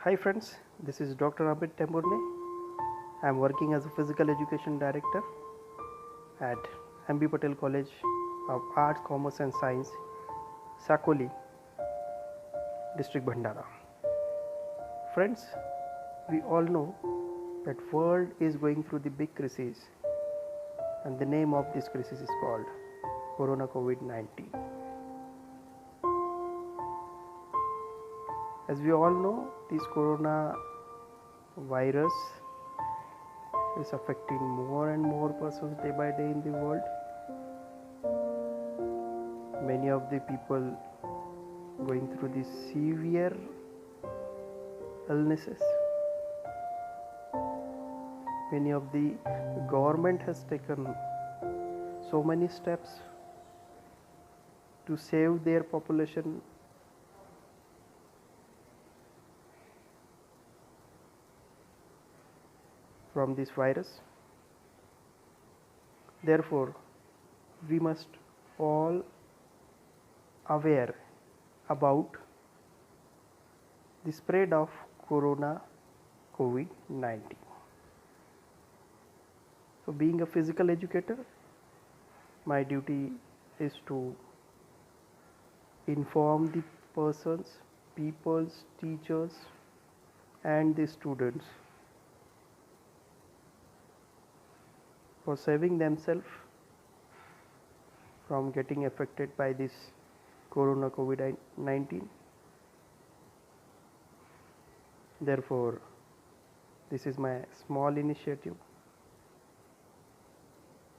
Hi friends, this is Dr. Amit Temburne. I am working as a physical education director at MB Patel College of Arts, Commerce and Science, Sakoli, District Bhandara. Friends, we all know that world is going through the big crisis and the name of this crisis is called Corona COVID-19. As we all know, this corona virus is affecting more and more persons day by day in the world. Many of the people going through these severe illnesses. Many of the government has taken so many steps to save their population. From this virus. Therefore, we must all aware about the spread of corona COVID-19. So being a physical educator, my duty is to inform the persons, peoples, teachers and the students for saving themselves from getting affected by this corona COVID-19. Therefore, this is my small initiative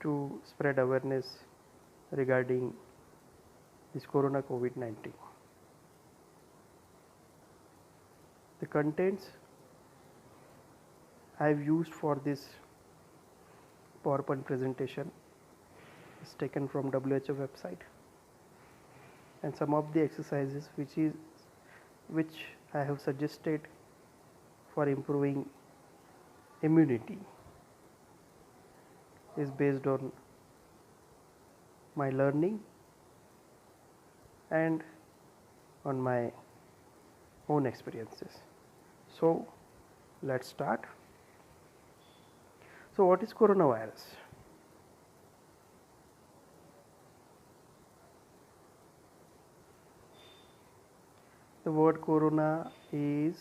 to spread awareness regarding this corona COVID-19. The contents I have used for this PowerPoint presentation is taken from WHO website, and some of the exercises which I have suggested for improving immunity is based on my learning and on my own experiences. So let's start. So what is coronavirus? The word corona is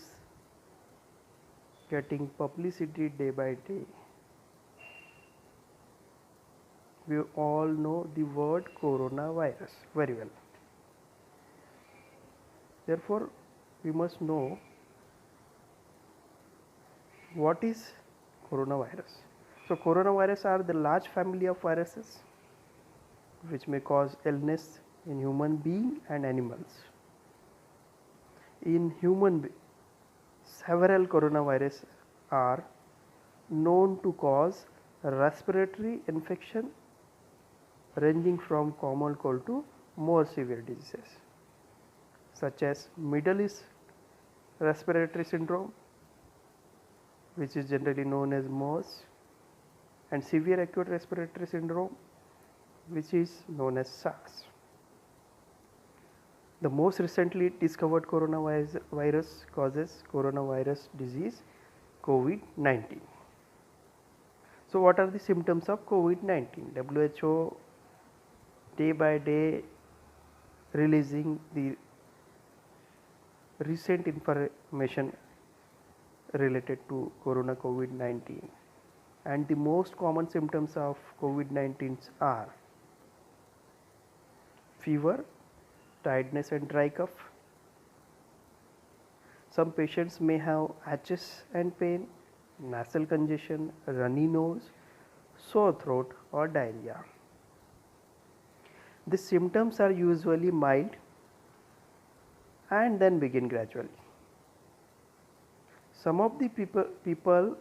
getting publicity day by day. We all know the word coronavirus very well. Therefore, we must know what is coronavirus. So coronavirus are the large family of viruses which may cause illness in human being and animals. In several coronavirus are known to cause respiratory infection ranging from common cold to more severe diseases such as Middle East respiratory syndrome, which is generally known as MERS, and severe acute respiratory syndrome, which is known as SARS. The most recently discovered coronavirus causes coronavirus disease COVID-19. So what are the symptoms of COVID-19? WHO day by day releasing the recent information related to corona COVID-19, and the most common symptoms of COVID-19 are fever, tiredness and dry cough. Some patients may have itches and pain, nasal congestion, runny nose, sore throat or diarrhea. The symptoms are usually mild and then begin gradually. Some of the people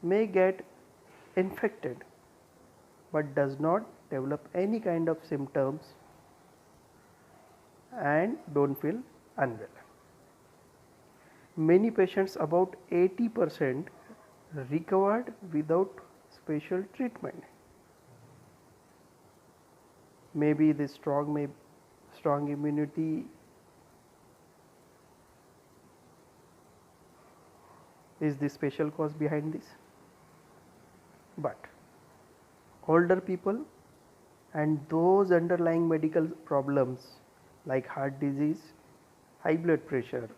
may get infected but does not develop any kind of symptoms and don't feel unwell. Many patients, about 80%, recovered without special treatment. Maybe the strong immunity is the special cause behind this. But older people and those underlying medical problems like heart disease, high blood pressure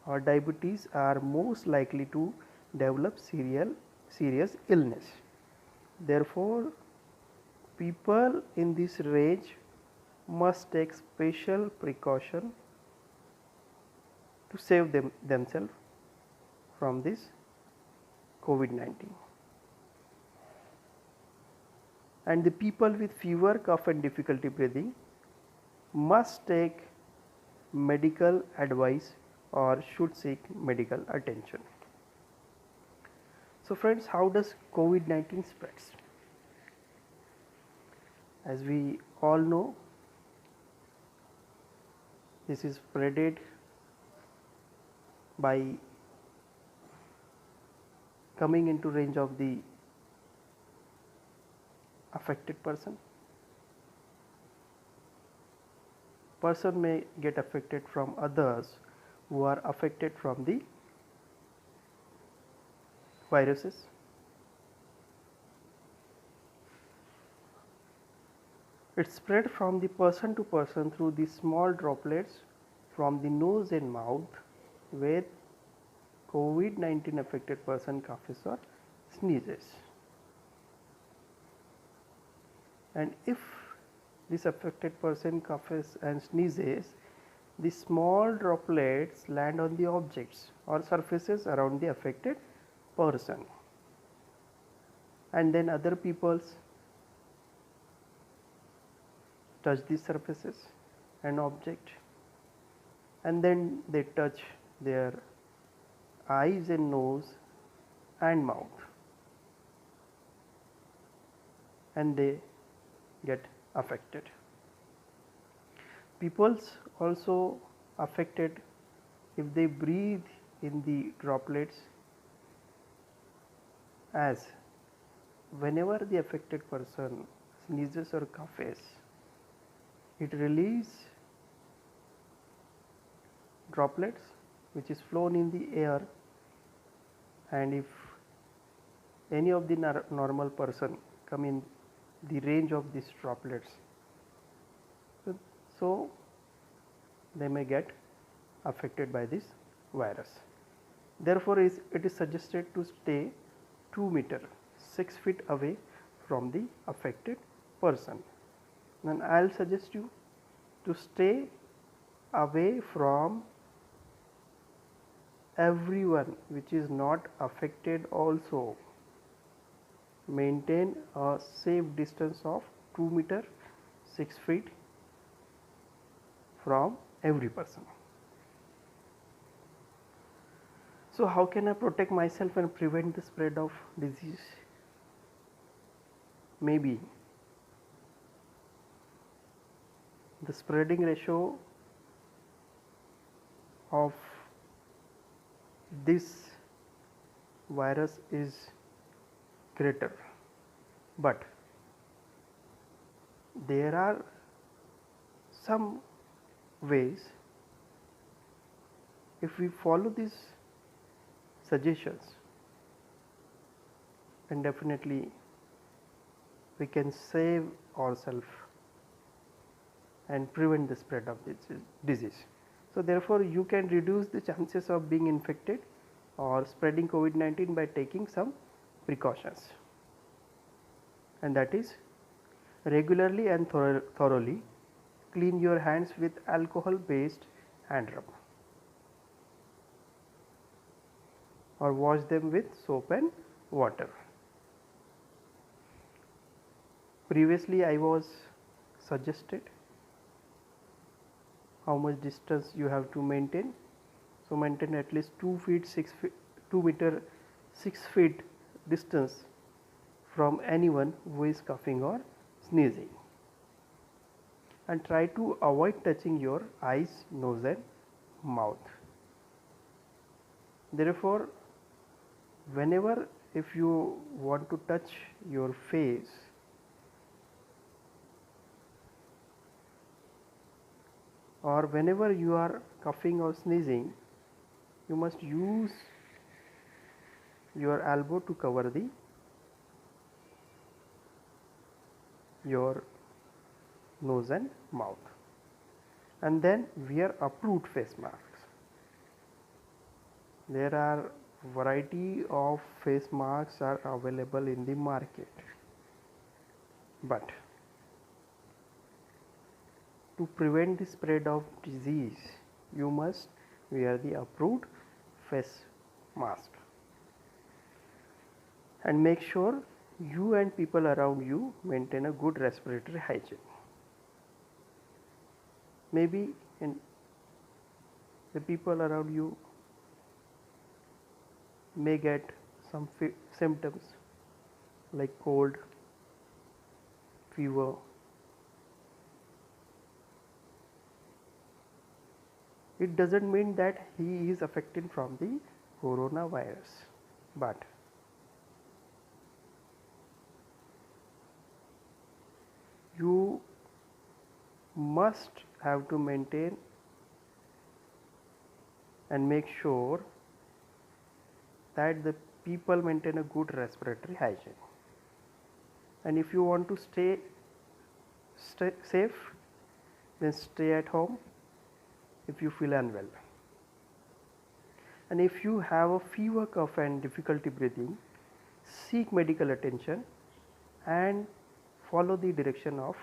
or diabetes are most likely to develop serious illness. Therefore, people in this range must take special precaution to save themselves from this COVID-19. And the people with fever, cough and difficulty breathing must take medical advice or should seek medical attention. So friends, how does COVID-19 spreads? As we all know, this is spreaded by coming into range of the affected person. Person may get affected from others who are affected from the viruses. It spread from the person to person through the small droplets from the nose and mouth with COVID-19 affected person coughs or sneezes. And if this affected person coughs and sneezes, the small droplets land on the objects or surfaces around the affected person, and then other people's touch these surfaces and object, and then they touch their eyes and nose and mouth, and they get affected. People's also affected if they breathe in the droplets, as whenever the affected person sneezes or coughs, it releases droplets which is flown in the air, and if any of the normal person come in the range of these droplets, so they may get affected by this virus. Therefore, it is suggested to stay 2 meter 6 feet away from the affected person. Then I will suggest you to stay away from everyone which is not affected also. Maintain a safe distance of 2 meter 6 feet from every person. So how can I protect myself and prevent the spread of disease? Maybe the spreading ratio of this virus is greater, but there are some ways. If we follow these suggestions, then definitely we can save ourselves and prevent the spread of this disease. So therefore, you can reduce the chances of being infected or spreading COVID-19 by taking some precautions, and that is regularly and thoroughly clean your hands with alcohol based hand rub, or wash them with soap and water. Previously I was suggested how much distance you have to maintain. So maintain at least 2 meter 6 feet distance from anyone who is coughing or sneezing, and try to avoid touching your eyes, nose and mouth. Therefore, whenever if you want to touch your face, or whenever you are coughing or sneezing, you must use your elbow to cover your nose and mouth, and then wear approved face masks. There are variety of face masks are available in the market, but to prevent the spread of disease, you must wear the approved face mask, and make sure you and people around you maintain a good respiratory hygiene. Maybe in the people around you may get some symptoms like cold, fever. It doesn't mean that he is affected from the coronavirus, but you must have to maintain and make sure that the people maintain a good respiratory hygiene. And if you want to stay safe, then stay at home if you feel unwell. And if you have a fever, cough and difficulty breathing, seek medical attention and follow the direction of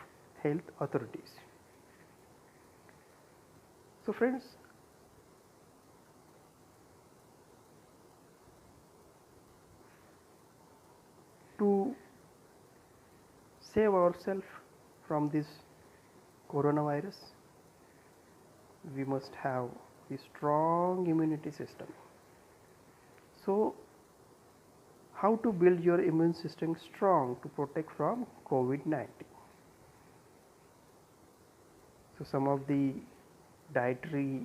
health authorities. So friends, to save ourselves from this coronavirus, we must have a strong immunity system. So how to build your immune system strong to protect from COVID-19? So some of the dietary,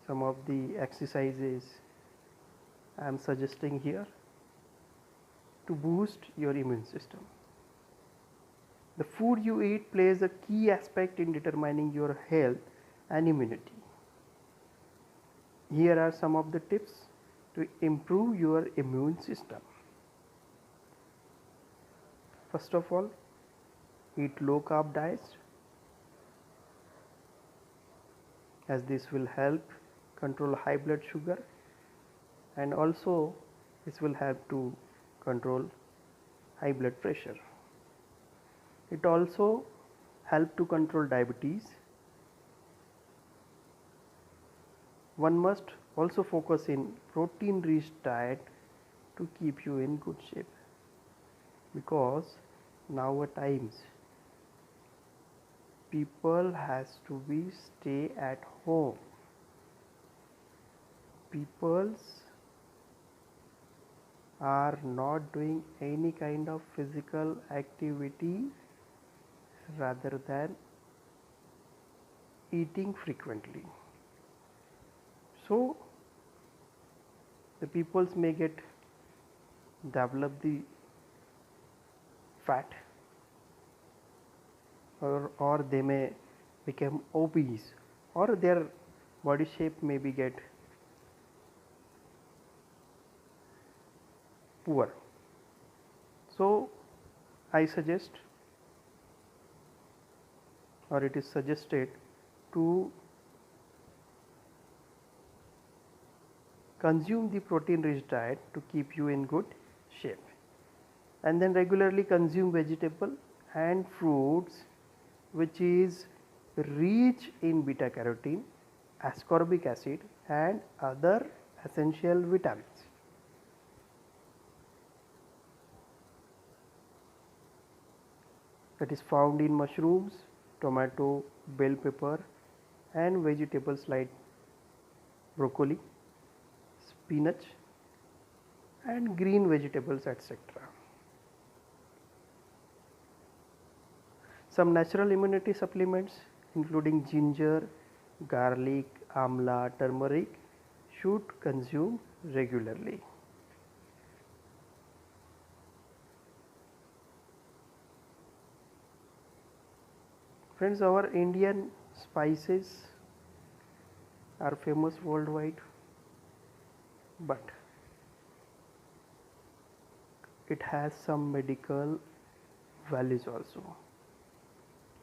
some of the exercises I am suggesting here to boost your immune system. The food you eat plays a key aspect in determining your health and immunity. Here are some of the tips to improve your immune system. First of all, eat low carb diets, as this will help control high blood sugar, and also this will help to control high blood pressure. It also help to control diabetes. One must also focus in protein rich diet to keep you in good shape, because nowadays people has to be stay at home. Peoples are not doing any kind of physical activity rather than eating frequently. So the peoples may develop the fat, or they may become obese, or their body shape may be get poor. So I suggest, or it is suggested, to consume the protein rich diet to keep you in good shape, and then regularly consume vegetable and fruits which is rich in beta carotene, ascorbic acid and other essential vitamins. That is found in mushrooms, tomato, bell pepper and vegetables like broccoli, spinach and green vegetables, etc. Some natural immunity supplements including ginger, garlic, amla, turmeric should consume regularly. Friends, our Indian spices are famous worldwide, but it has some medical values also.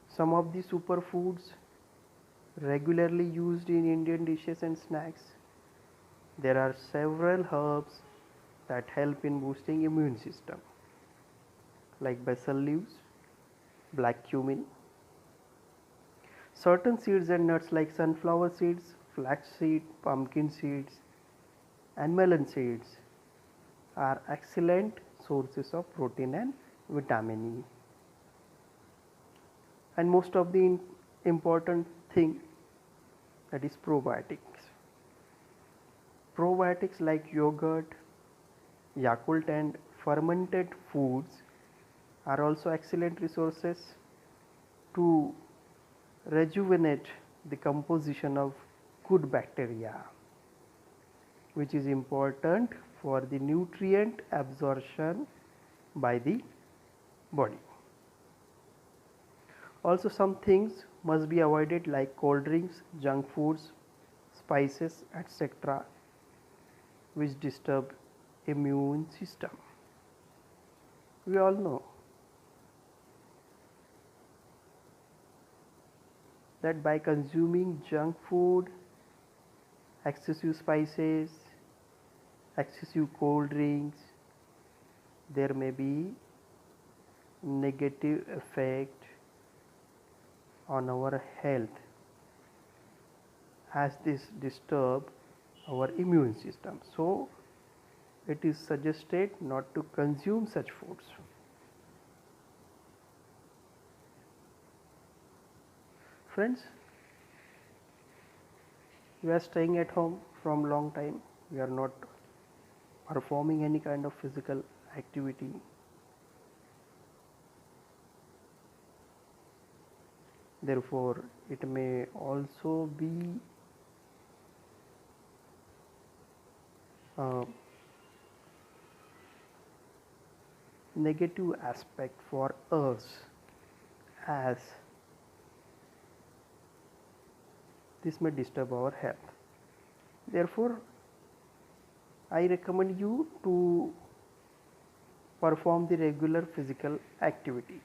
Some of the superfoods regularly used in Indian dishes and snacks. There are several herbs that help in boosting immune system, like basil leaves, black cumin. Certain seeds and nuts like sunflower seeds, flax seed, pumpkin seeds and melon seeds are excellent sources of protein and vitamin E. And most of the important thing, that is probiotics. Probiotics like yogurt, Yakult and fermented foods are also excellent resources to rejuvenate the composition of good bacteria, which is important for the nutrient absorption by the body. Also, some things must be avoided like cold drinks, junk foods, spices, etc., which disturb immune system. We all know that by consuming junk food, excessive spices, excessive cold drinks, there may be negative effect on our health, as this disturb our immune system. So it is suggested not to consume such foods. Friends, we are staying at home from long time. We are not performing any kind of physical activity. Therefore, it may also be a negative aspect for us, as this may disturb our health. Therefore, I recommend you to perform the regular physical activities.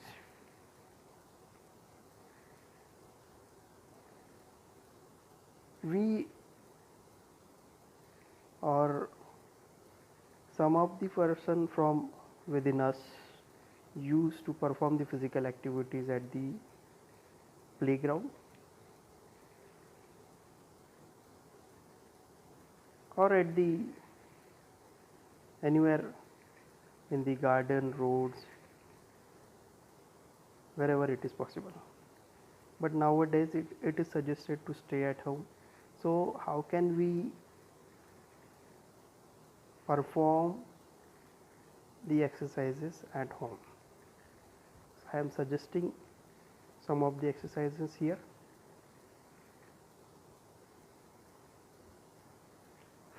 We or some of the person from within us used to perform the physical activities at the playground or at the anywhere in the garden, roads, wherever it is possible. But nowadays it is suggested to stay at home. So how can we perform the exercises at home? I am suggesting some of the exercises here.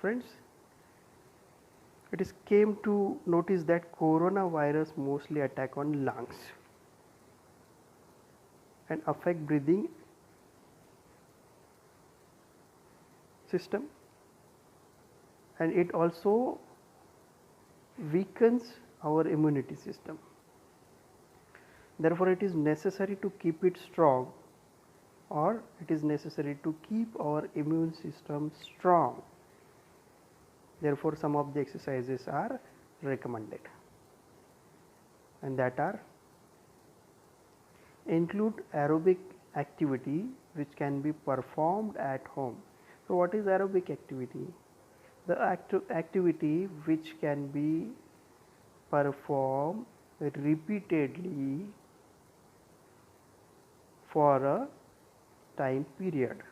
Friends, it is came to notice that coronavirus mostly attack on lungs and affect breathing system, and it also weakens our immunity system. Therefore, it is necessary to keep it strong, or it is necessary to keep our immune system strong. Therefore, some of the exercises are recommended, and that are include aerobic activity which can be performed at home. So what is aerobic activity? The activity which can be performed repeatedly for a time period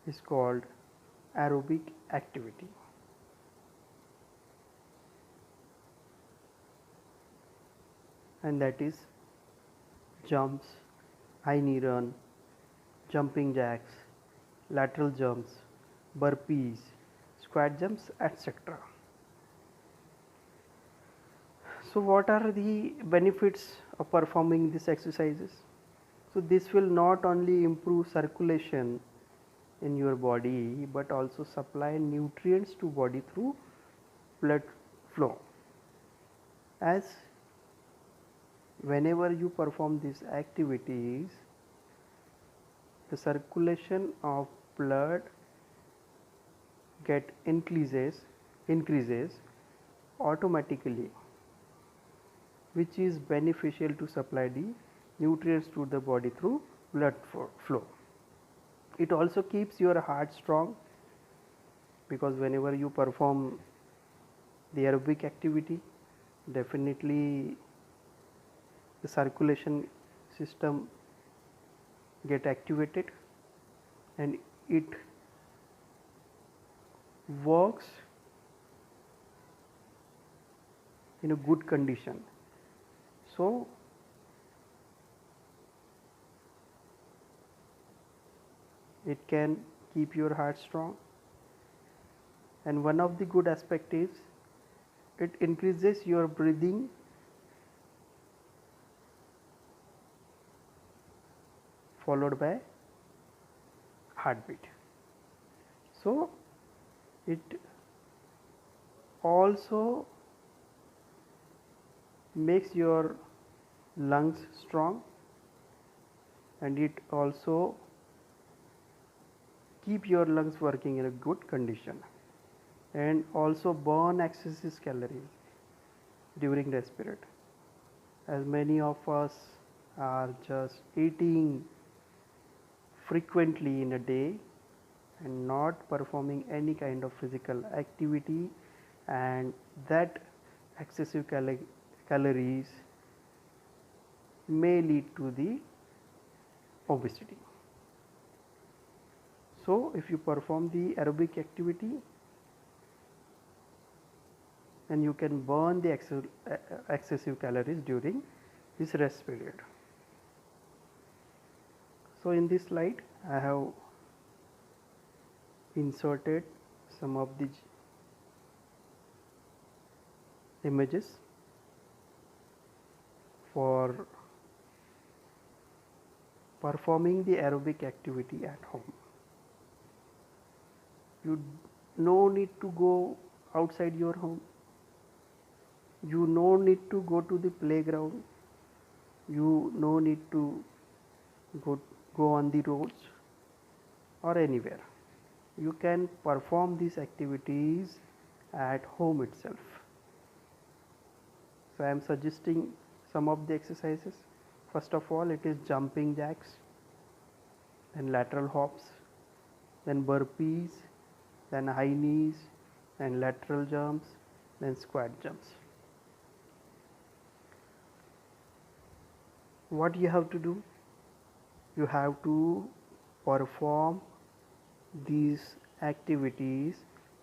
is called aerobic activity. And that is jumps, high knee run, jumping jacks, lateral jumps, burpees, squat jumps, etc. So what are the benefits of performing these exercises? So this will not only improve circulation in your body but also supply nutrients to body through blood flow. As whenever you perform these activities, the circulation of blood increases automatically, which is beneficial to supply the nutrients to the body through blood flow. It also keeps your heart strong, because whenever you perform the aerobic activity, definitely the circulation system get activated and it works in a good condition. So it can keep your heart strong, and one of the good aspect is it increases your breathing followed by heartbeat. So it also makes your lungs strong, and it also keep your lungs working in a good condition, and also burn excess calories during this period, as many of us are just eating frequently in a day and not performing any kind of physical activity, and that excessive calories may lead to the obesity. So if you perform the aerobic activity, then you can burn the excessive calories during this rest period. So in this slide I have inserted some of the images for performing the aerobic activity at home. You no need to go outside your home, you no need to go to the playground, you no need to go on the roads or anywhere. You can perform these activities at home itself. So I am suggesting some of the exercises. First of all, it is jumping jacks, then lateral hops, then burpees, then high knees, then lateral jumps, then squat jumps. What you have to do? You have to perform these activities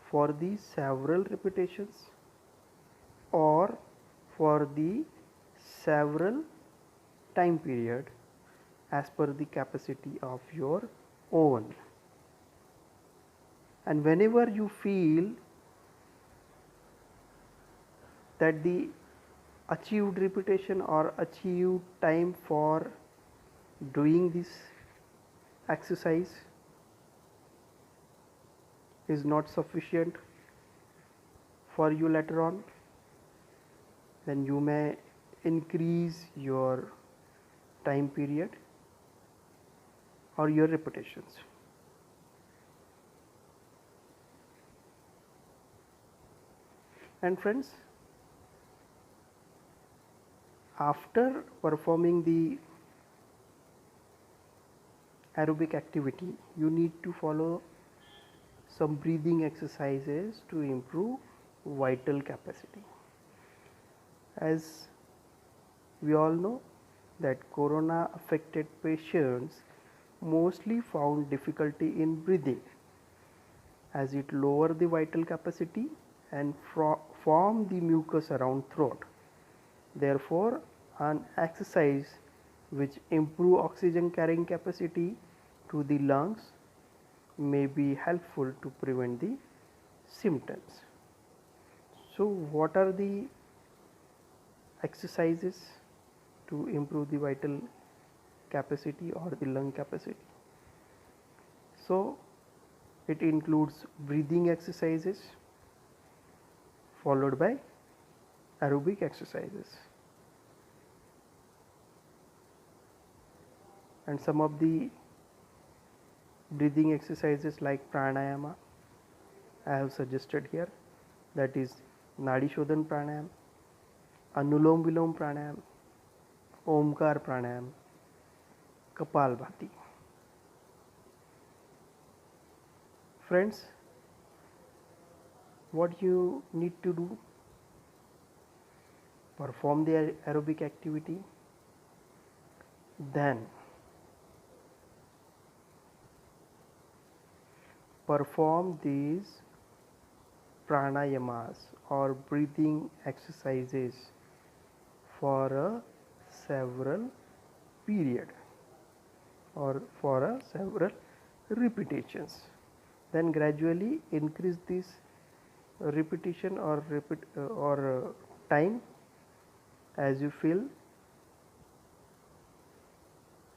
for the several repetitions or for the several time period as per the capacity of your own. And whenever you feel that the achieved repetition or achieved time for doing this exercise is not sufficient for you later on, then you may increase your time period or your repetitions. And friends, after performing the aerobic activity, you need to follow some breathing exercises to improve vital capacity. As we all know that corona affected patients mostly found difficulty in breathing, as it lower the vital capacity and form the mucus around throat. Therefore, an exercise which improve oxygen carrying capacity to the lungs may be helpful to prevent the symptoms. So what are the exercises to improve the vital capacity or the lung capacity? So it includes breathing exercises followed by aerobic exercises. And some of the breathing exercises like pranayama I have suggested here, that is Nadi Shodhan pranayam, Anulom Vilom pranayam, Omkar pranayam, Kapalbhati. Friends, what you need to do? Perform the aerobic activity, then perform these pranayamas or breathing exercises for a several period or for a several repetitions. Then gradually increase this repetition or time as you feel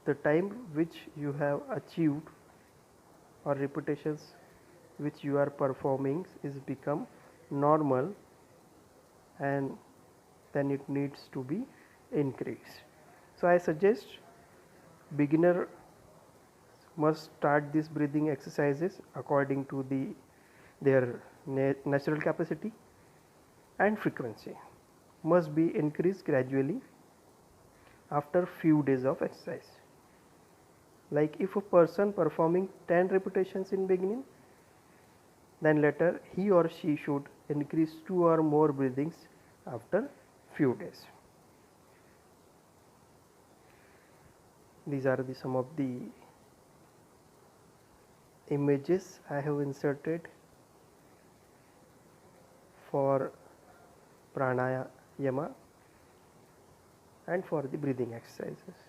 the time which you have achieved or repetitions which you are performing is become normal, and then it needs to be increased. So I suggest beginner must start these breathing exercises according to their natural capacity, and frequency must be increased gradually after few days of exercise. Like if a person performing 10 repetitions in beginning, then later he or she should increase 2 or more breathings after few days. These are some of the images I have inserted for pranayama and for the breathing exercises.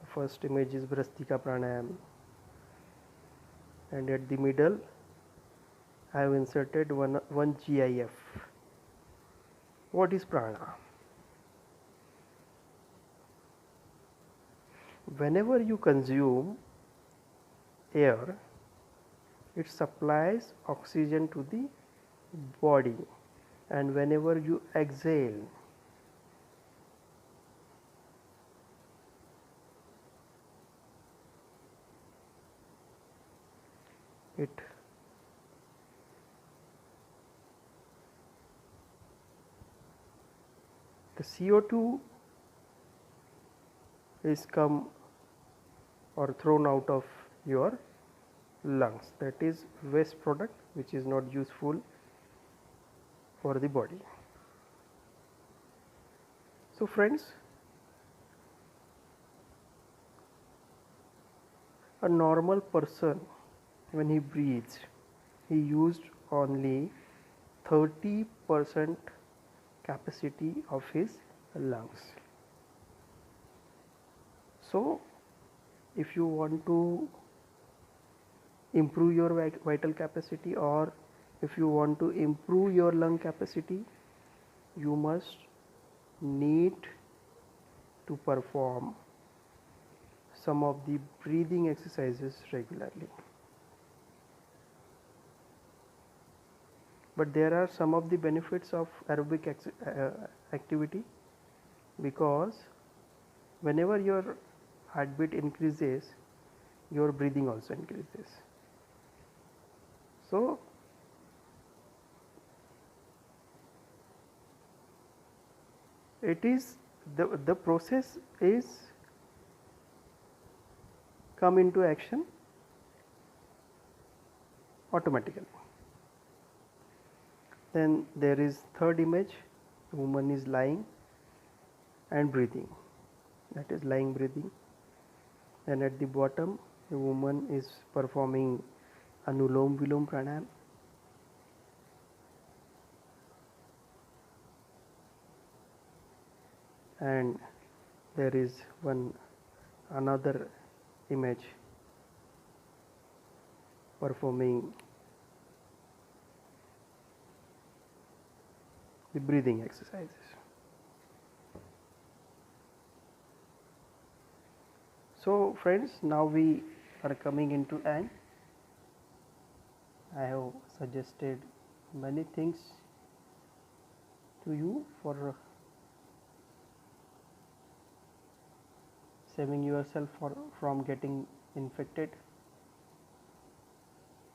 The first image is Brastika pranayam, and at the middle I have inserted one GIF. What is prana? Whenever you consume air, it supplies oxygen to the body, and whenever you exhale, the CO2 is come or thrown out of your lungs, that is waste product which is not useful for the body. So friends, a normal person when he breathes, he used only 30% capacity of his lungs. So if you want to improve your vital capacity, or if you want to improve your lung capacity, you must need to perform some of the breathing exercises regularly. But there are some of the benefits of aerobic activity, because whenever your heartbeat increases, your breathing also increases. So it is the process is come into action automatically. Then there is third image, the woman is lying and breathing, that is lying breathing. Then at the bottom, the woman is performing Anulom Vilom pranayam. And there is another image performing the breathing exercises. So friends, now we are coming into end. I have suggested many things to you for saving yourself from getting infected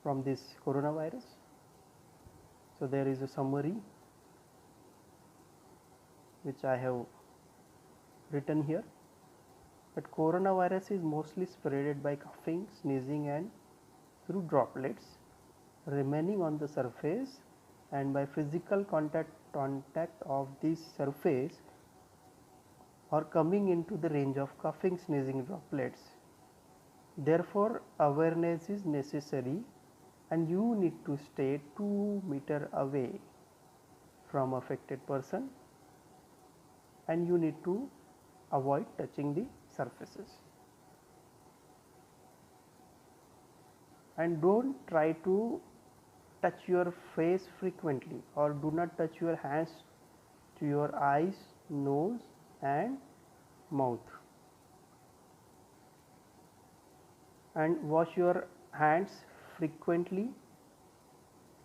from this coronavirus. So there is a summary which I have written here. But coronavirus is mostly spreaded by coughing, sneezing and through droplets remaining on the surface and by physical contact of this surface or coming into the range of coughing, sneezing droplets. Therefore, awareness is necessary and you need to stay 2 meters away from affected person and you need to avoid touching the surfaces. And don't try to touch your face frequently or do not touch your hands to your eyes, nose and mouth. And wash your hands frequently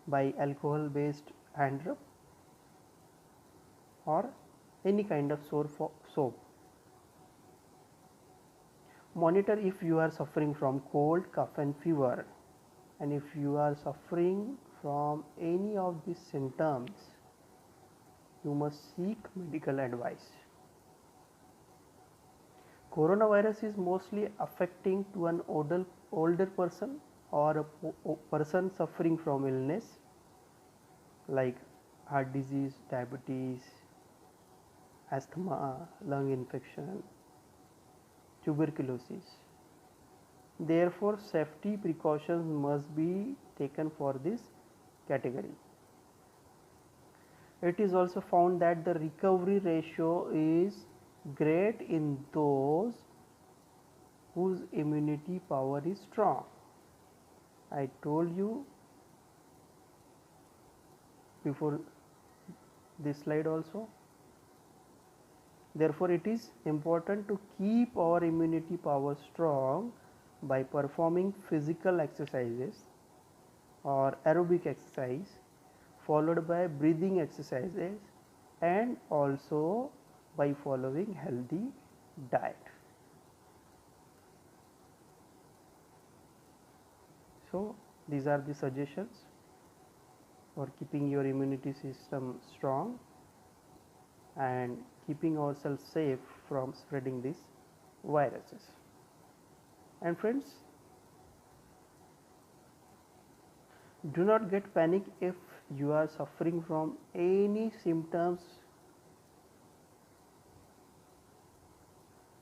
by alcohol based hand rub or any kind of soap. Monitor if you are suffering from cold, cough and fever, and if you are suffering from any of these symptoms, you must seek medical advice. Coronavirus is mostly affecting to an older person or a person suffering from illness like heart disease, diabetes, asthma, lung infection, tuberculosis. Therefore, safety precautions must be taken for this category. It is also found that the recovery ratio is great in those whose immunity power is strong. I told you before this slide also. Therefore, it is important to keep our immunity power strong by performing physical exercises or aerobic exercise followed by breathing exercises and also by following healthy diet. So, these are the suggestions for keeping your immunity system strong and keeping ourselves safe from spreading these viruses. And friends, do not get panic if you are suffering from any symptoms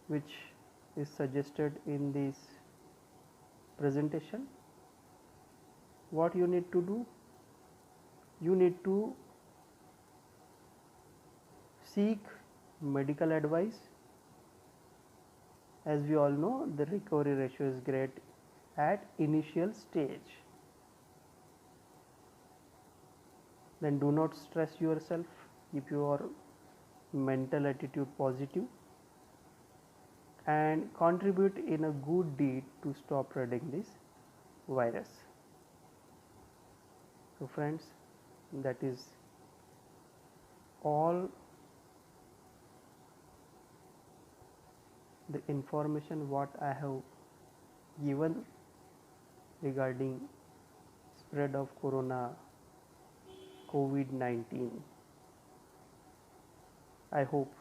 which is suggested in this presentation. What you need to do? You need to seek medical advice. As we all know, the recovery ratio is great at initial stage. Then do not stress yourself, keep your mental attitude positive and contribute in a good deed to stop spreading this virus. So friends, that is all the information what I have given regarding spread of COVID-19. I hope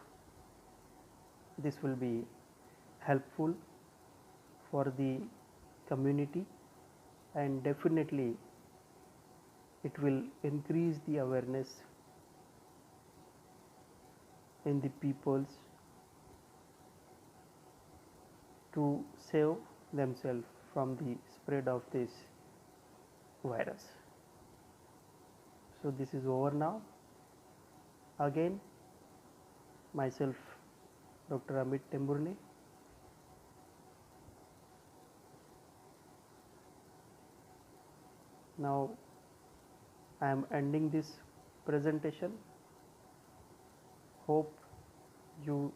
this will be helpful for the community and definitely it will increase the awareness in the peoples to save themselves from the spread of this virus. So this is over now. Again, myself, Dr. Amit Temburne. Now I am ending this presentation. Hope you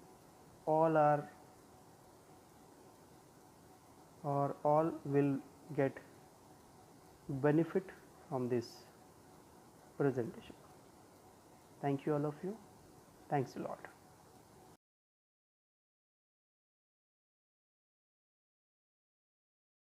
all are or all will get benefit from this presentation. Thank you all of you. Thanks a lot.